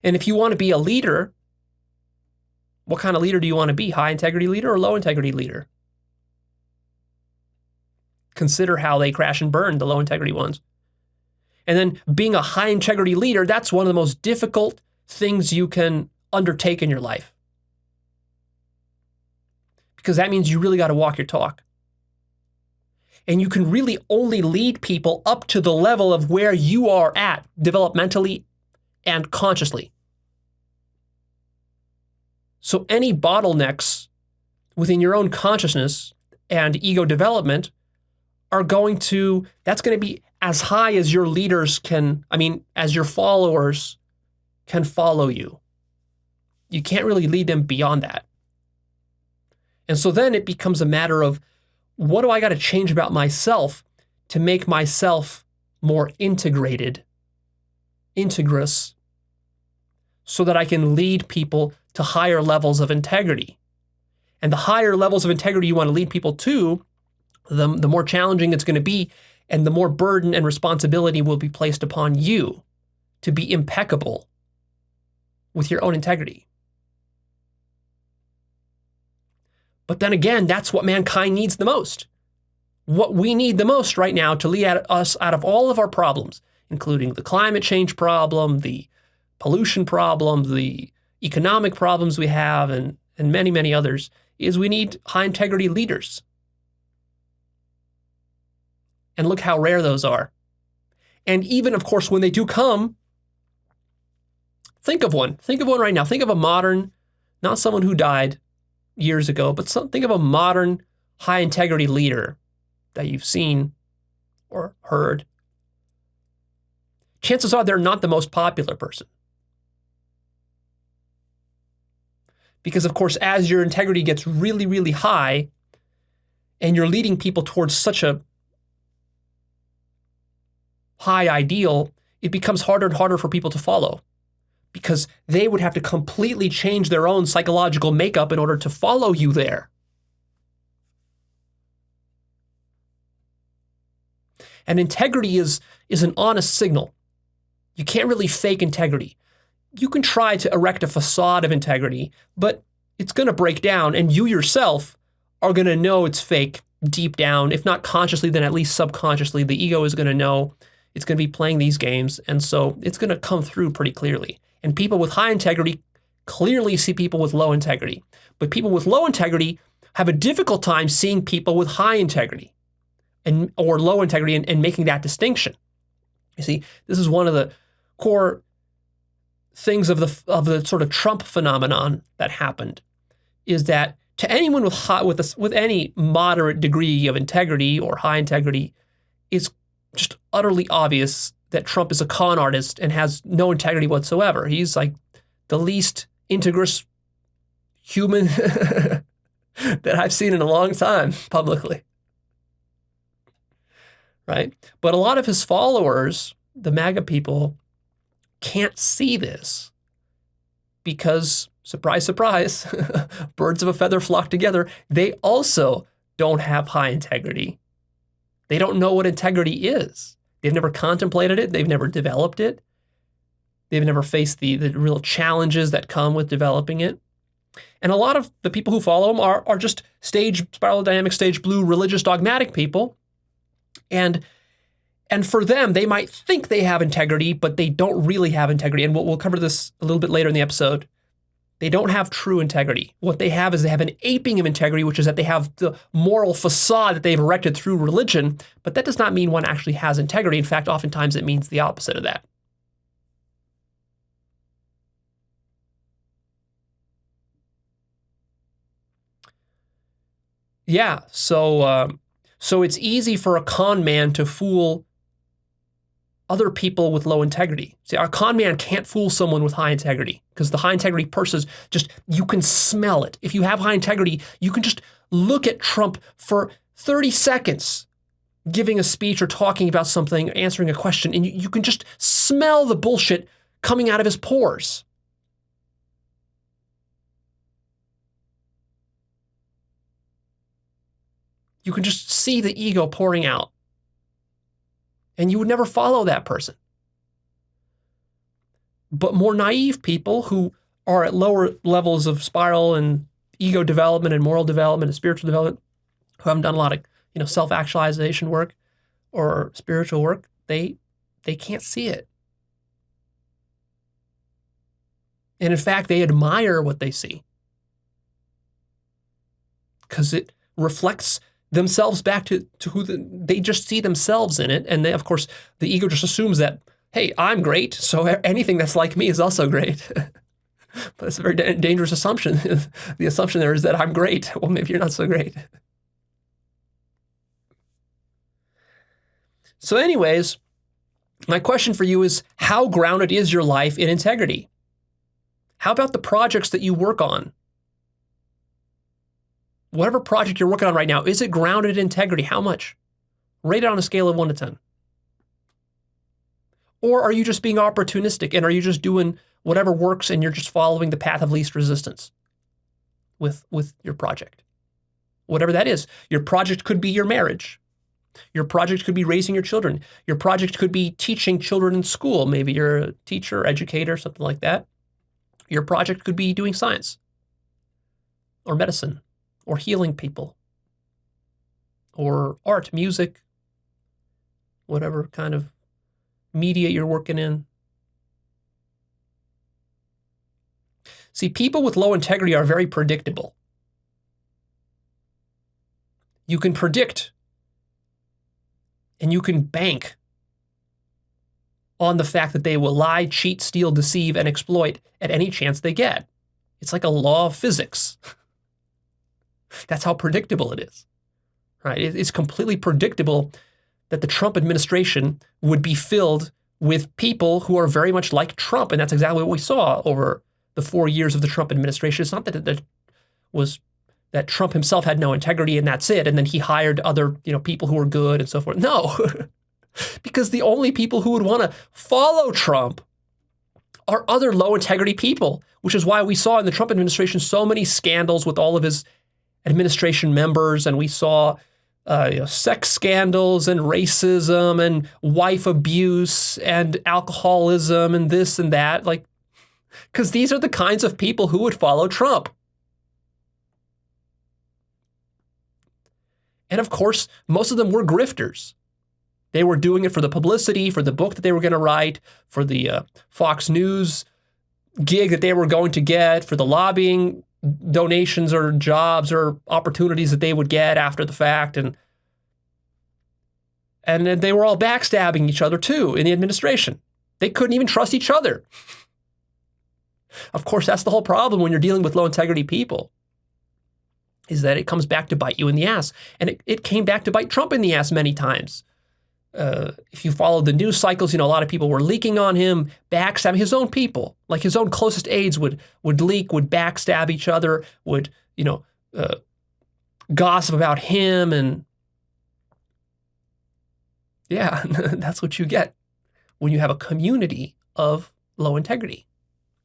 And if you want to be a leader, what kind of leader do you want to be? High integrity leader or low integrity leader? Consider how they crash and burn, the low integrity ones. And then being a high integrity leader, that's one of the most difficult things you can undertake in your life. Because that means you really got to walk your talk. And you can really only lead people up to the level of where you are at developmentally and consciously. So any bottlenecks within your own consciousness and ego development are that's going to be as high as your leaders as your followers can follow you. You can't really lead them beyond that. And so then it becomes a matter of, what do I got to change about myself to make myself more integrous, so that I can lead people to higher levels of integrity? And the higher levels of integrity you want to lead people to, the more challenging it's going to be, and the more burden and responsibility will be placed upon you to be impeccable with your own integrity. But then again, that's what mankind needs the most. What we need the most right now to lead us out of all of our problems, including the climate change problem, the pollution problem, the economic problems we have, and many, many others, is we need high integrity leaders. And look how rare those are. And even, of course, when they do come, think of one. Think of one right now. Think of a modern, not someone who died years ago, but think of a modern high integrity leader that you've seen or heard. Chances are they're not the most popular person. Because, of course, as your integrity gets really, really high and you're leading people towards such a high ideal, it becomes harder and harder for people to follow, because they would have to completely change their own psychological makeup in order to follow you there. And integrity is an honest signal. You can't really fake integrity. You can try to erect a facade of integrity, but it's going to break down, and you yourself are going to know it's fake deep down. If not consciously, then at least subconsciously. The ego is going to know it's going to be playing these games, and so it's going to come through pretty clearly. And people with high integrity clearly see people with low integrity. But people with low integrity have a difficult time seeing people with high integrity or low integrity and making that distinction. You see, this is one of the core things of the sort of Trump phenomenon that happened, is that to anyone with any moderate degree of integrity or high integrity, it's just utterly obvious that Trump is a con artist and has no integrity whatsoever. He's like the least integrous human that I've seen in a long time publicly. Right? But a lot of his followers, the MAGA people, can't see this because, surprise, surprise, birds of a feather flock together. They also don't have high integrity. They don't know what integrity is. They've never contemplated it. They've never developed it. They've never faced the real challenges that come with developing it. And a lot of the people who follow him are just spiral dynamic, stage blue, religious, dogmatic people. And for them, they might think they have integrity, but they don't really have integrity. And we'll cover this a little bit later in the episode. They don't have true integrity. What they have is they have an aping of integrity, which is that they have the moral facade that they've erected through religion, but that does not mean one actually has integrity. In fact, oftentimes it means the opposite of that. Yeah, so it's easy for a con man to fool other people with low integrity. See, a con man can't fool someone with high integrity because the high integrity person you can smell it. If you have high integrity, you can just look at Trump for 30 seconds giving a speech or talking about something, answering a question, and you can just smell the bullshit coming out of his pores. You can just see the ego pouring out. And you would never follow that person. But more naive people who are at lower levels of spiral and ego development and moral development and spiritual development, who haven't done a lot of self-actualization work or spiritual work, they can't see it. And in fact, they admire what they see because it reflects themselves back to who they just see themselves in it. And they, of course, the ego just assumes that, hey, I'm great, so anything that's like me is also great. But it's a very dangerous assumption. The assumption there is that I'm great. Well, maybe you're not so great. So anyways, my question for you is, how grounded is your life in integrity? How about the projects that you work on? Whatever project you're working on right now, is it grounded in integrity? How much? Rate it on a scale of 1 to 10. Or are you just being opportunistic and are you just doing whatever works and you're just following the path of least resistance with your project? Whatever that is. Your project could be your marriage. Your project could be raising your children. Your project could be teaching children in school. Maybe you're a teacher, educator, something like that. Your project could be doing science or medicine or healing people or art, music, whatever kind of media you're working in. See, people with low integrity are very predictable. You can predict and you can bank on the fact that they will lie, cheat, steal, deceive, and exploit at any chance they get. It's like a law of physics. That's how predictable it is, right? It's completely predictable that the Trump administration would be filled with people who are very much like Trump, and that's exactly what we saw over the 4 years of the Trump administration. It's not that Trump himself had no integrity and that's it, and then he hired other people who were good and so forth. No. Because the only people who would want to follow Trump are other low integrity people, which is why we saw in the Trump administration so many scandals with all of his administration members, and we saw sex scandals and racism and wife abuse and alcoholism and this and that, because these are the kinds of people who would follow Trump. And of course, most of them were grifters. They were doing it for the publicity, for the book that they were going to write, for the Fox News gig that they were going to get, for the lobbying donations or jobs or opportunities that they would get after the fact. And then they were all backstabbing each other too in the administration. They couldn't even trust each other. Of course, that's the whole problem when you're dealing with low integrity people, is that it comes back to bite you in the ass. And it came back to bite Trump in the ass many times. If you followed the news cycles, a lot of people were leaking on him, backstabbing his own people. Like his own closest aides would leak, would backstab each other, would, gossip about him. And yeah, that's what you get when you have a community of low integrity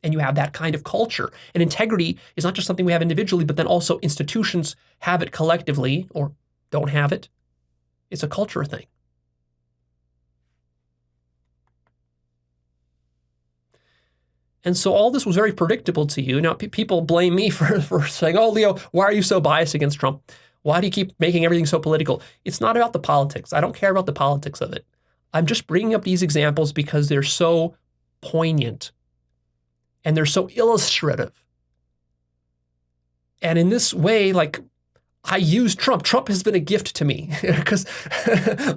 and you have that kind of culture. And integrity is not just something we have individually, but then also institutions have it collectively or don't have it. It's a culture thing. And so all this was very predictable to you. Now, people blame me for saying, oh, Leo, why are you so biased against Trump? Why do you keep making everything so political? It's not about the politics. I don't care about the politics of it. I'm just bringing up these examples because they're so poignant and they're so illustrative. And in this way, I use Trump. Trump has been a gift to me because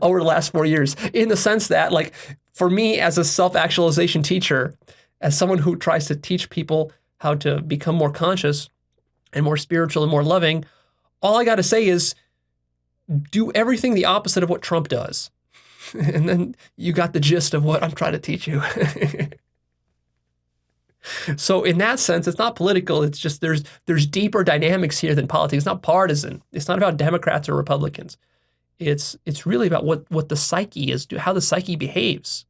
over the last 4 years, in the sense that, for me as a self-actualization teacher, as someone who tries to teach people how to become more conscious and more spiritual and more loving, all I got to say is do everything the opposite of what Trump does. And then you got the gist of what I'm trying to teach you. So in that sense, it's not political. It's just there's deeper dynamics here than politics. It's not partisan. It's not about Democrats or Republicans. It's really about what the psyche is, how the psyche behaves.